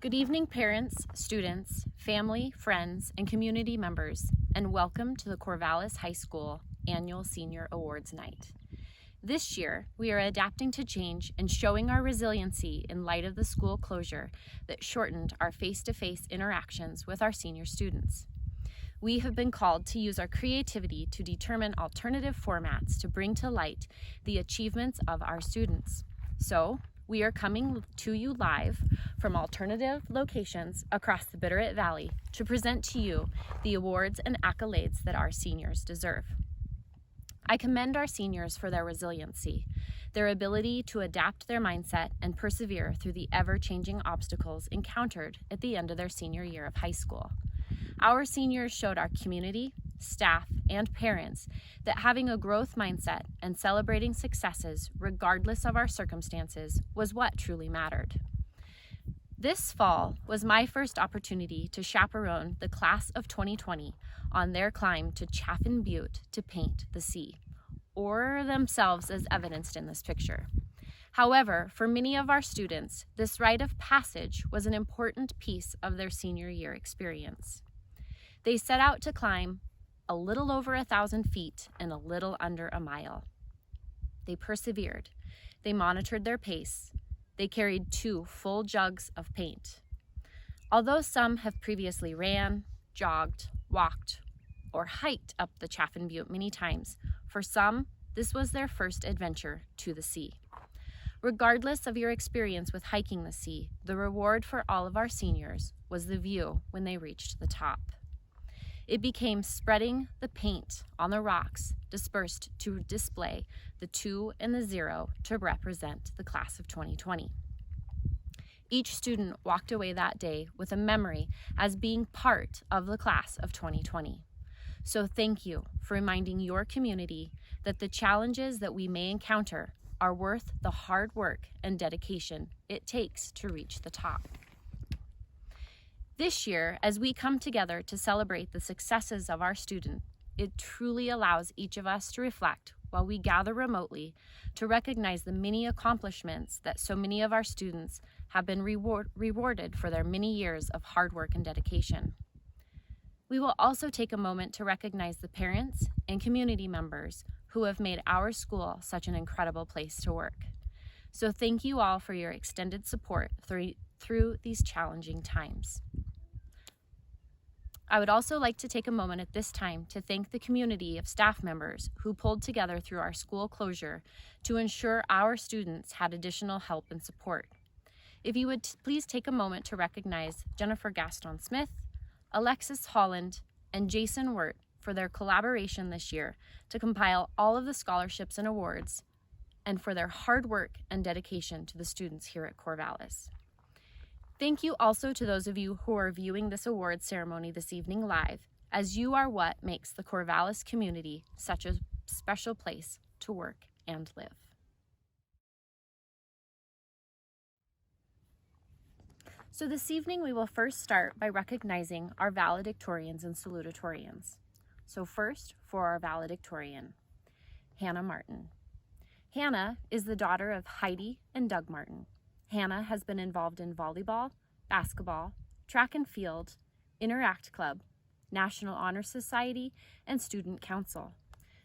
Good evening, parents, students, family, friends, and community members, and welcome to the Corvallis High School Annual Senior Awards Night. This year, we are adapting to change and showing our resiliency in light of the school closure that shortened our face-to-face interactions with our senior students. We have been called to use our creativity to determine alternative formats to bring to light the achievements of our students. So, we are coming to you live from alternative locations across the Bitterroot Valley to present to you the awards and accolades that our seniors deserve. I commend our seniors for their resiliency, their ability to adapt their mindset and persevere through the ever-changing obstacles encountered at the end of their senior year of high school. Our seniors showed our community, staff, and parents that having a growth mindset and celebrating successes regardless of our circumstances was what truly mattered. This fall was my first opportunity to chaperone the class of 2020 on their climb to Chaffin Butte to paint the sea, or themselves as evidenced in this picture. However, for many of our students, this rite of passage was an important piece of their senior year experience. They set out to climb a little over 1,000 feet in a little under a mile. They persevered. They monitored their pace. They carried 2 full jugs of paint. Although some have previously ran, jogged, walked, or hiked up the Chaffin Butte many times, for some, this was their first adventure to the sea. Regardless of your experience with hiking the sea, the reward for all of our seniors was the view when they reached the top. It became spreading the paint on the rocks dispersed to display the 2 and the 0 to represent the class of 2020. Each student walked away that day with a memory as being part of the class of 2020. So thank you for reminding your community that the challenges that we may encounter are worth the hard work and dedication it takes to reach the top. This year, as we come together to celebrate the successes of our students, it truly allows each of us to reflect while we gather remotely to recognize the many accomplishments that so many of our students have been rewarded for their many years of hard work and dedication. We will also take a moment to recognize the parents and community members who have made our school such an incredible place to work. So thank you all for your extended support through these challenging times. I would also like to take a moment at this time to thank the community of staff members who pulled together through our school closure to ensure our students had additional help and support. If you would please take a moment to recognize Jennifer Gaston-Smith, Alexis Holland, and Jason Wirt for their collaboration this year to compile all of the scholarships and awards, and for their hard work and dedication to the students here at Corvallis. Thank you also to those of you who are viewing this awards ceremony this evening live, as you are what makes the Corvallis community such a special place to work and live. So this evening we will first start by recognizing our valedictorians and salutatorians. So first, for our valedictorian, Hannah Martin. Hannah is the daughter of Heidi and Doug Martin. Hannah has been involved in volleyball, basketball, track and field, Interact Club, National Honor Society, and Student Council.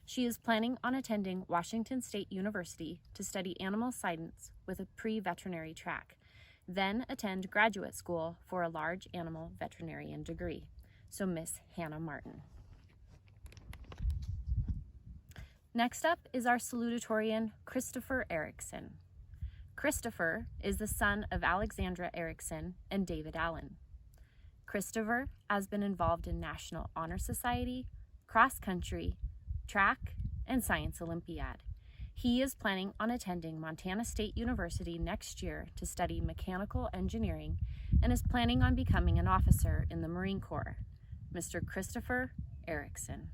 She is planning on attending Washington State University to study animal science with a pre-veterinary track, then attend graduate school for a large animal veterinarian degree. So Miss Hannah Martin. Next up is our salutatorian, Christopher Erickson. Christopher is the son of Alexandra Erickson and David Allen. Christopher has been involved in National Honor Society, cross country, track, and science Olympiad. He is planning on attending Montana State University next year to study mechanical engineering and is planning on becoming an officer in the Marine Corps. Mr. Christopher Erickson.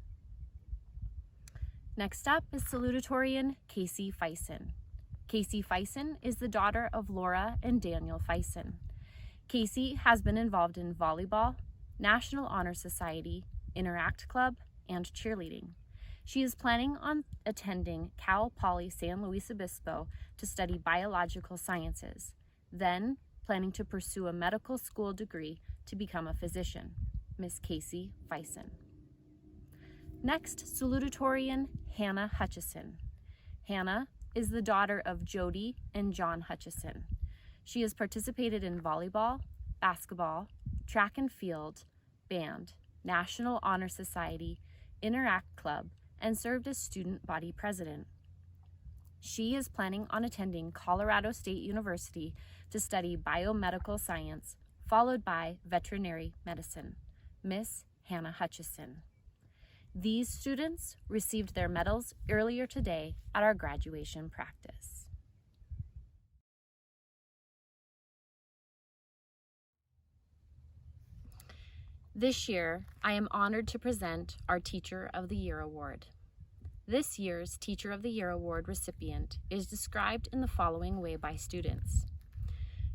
Next up is salutatorian Casey Feisen. Casey Feisen is the daughter of Laura and Daniel Feisen. Casey has been involved in volleyball, National Honor Society, Interact Club, and cheerleading. She is planning on attending Cal Poly San Luis Obispo to study biological sciences, then planning to pursue a medical school degree to become a physician, Miss Casey Fison. Next, salutatorian Hannah Hutchison. Hannah is the daughter of Jody and John Hutchison. She has participated in volleyball, basketball, track and field, band, National Honor Society, Interact Club, and served as student body president. She is planning on attending Colorado State University to study biomedical science, followed by veterinary medicine, Miss Hannah Hutchison. These students received their medals earlier today at our graduation practice. This year, I am honored to present our Teacher of the Year Award. This year's Teacher of the Year Award recipient is described in the following way by students.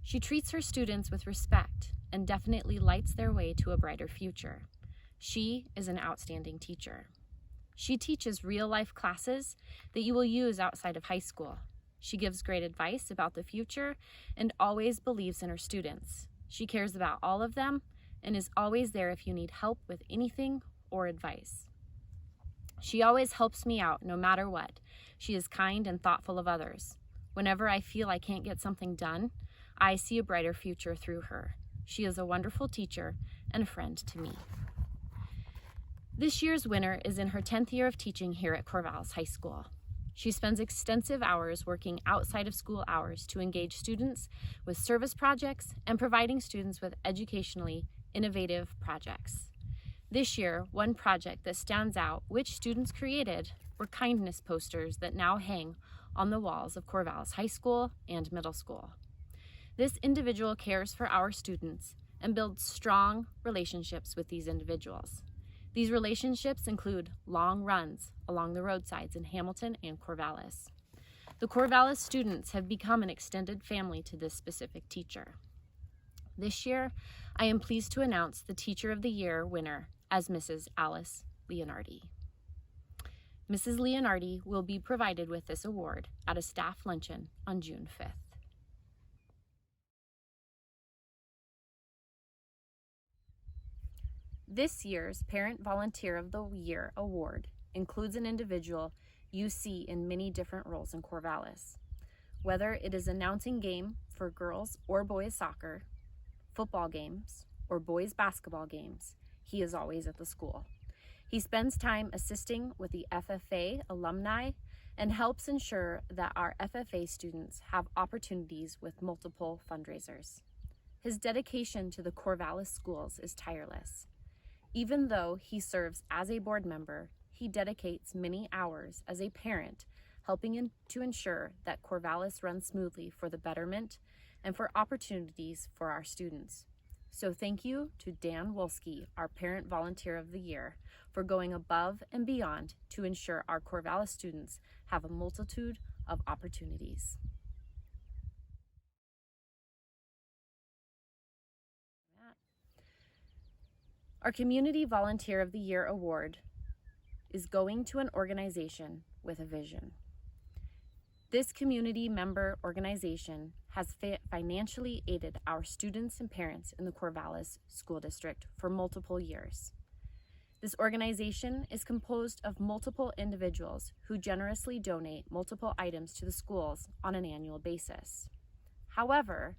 She treats her students with respect and definitely lights their way to a brighter future. She is an outstanding teacher. She teaches real-life classes that you will use outside of high school. She gives great advice about the future and always believes in her students. She cares about all of them and is always there if you need help with anything or advice. She always helps me out no matter what. She is kind and thoughtful of others. Whenever I feel I can't get something done, I see a brighter future through her. She is a wonderful teacher and friend to me. This year's winner is in her 10th year of teaching here at Corvallis High School. She spends extensive hours working outside of school hours to engage students with service projects and providing students with educationally innovative projects. This year, one project that stands out which students created were kindness posters that now hang on the walls of Corvallis High School and Middle School. This individual cares for our students and builds strong relationships with these individuals. These relationships include long runs along the roadsides in Hamilton and Corvallis. The Corvallis students have become an extended family to this specific teacher. This year, I am pleased to announce the Teacher of the Year winner as Mrs. Alice Leonardi. Mrs. Leonardi will be provided with this award at a staff luncheon on June 5th. This year's Parent Volunteer of the Year Award includes an individual you see in many different roles in Corvallis. Whether it is announcing game for girls or boys soccer, football games, or boys basketball games, he is always at the school. He spends time assisting with the FFA alumni and helps ensure that our FFA students have opportunities with multiple fundraisers. His dedication to the Corvallis schools is tireless. Even though he serves as a board member, he dedicates many hours as a parent, helping to ensure that Corvallis runs smoothly for the betterment and for opportunities for our students. So thank you to Dan Wolski, our Parent Volunteer of the Year, for going above and beyond to ensure our Corvallis students have a multitude of opportunities. Our Community Volunteer of the Year Award is going to an organization with a vision. This community member organization has financially aided our students and parents in the Corvallis School District for multiple years. This organization is composed of multiple individuals who generously donate multiple items to the schools on an annual basis. However,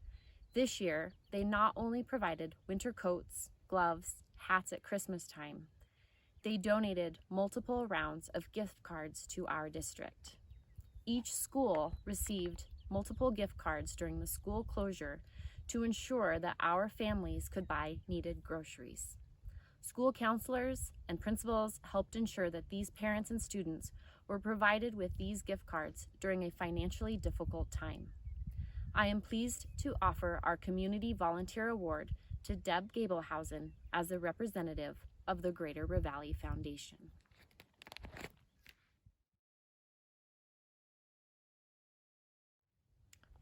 this year, they not only provided winter coats, gloves, hats at Christmas time, they donated multiple rounds of gift cards to our district. Each school received multiple gift cards during the school closure to ensure that our families could buy needed groceries. School counselors and principals helped ensure that these parents and students were provided with these gift cards during a financially difficult time. I am pleased to offer our Community Volunteer Award to Deb Gablehausen as the representative of the Greater Ravalli Foundation.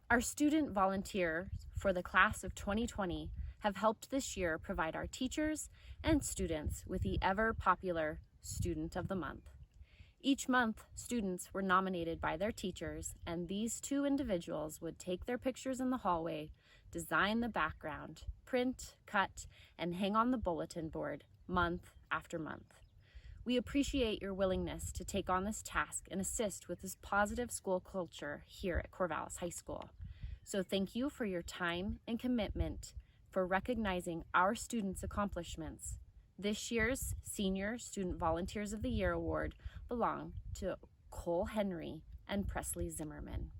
Our student volunteers for the class of 2020 have helped this year provide our teachers and students with the ever popular Student of the Month. Each month, students were nominated by their teachers, and these two individuals would take their pictures in the hallway, design the background, print, cut, and hang on the bulletin board month after month. We appreciate your willingness to take on this task and assist with this positive school culture here at Corvallis High School. So thank you for your time and commitment for recognizing our students' accomplishments. This year's Senior Student Volunteers of the Year Award belong to Cole Henry and Presley Zimmerman.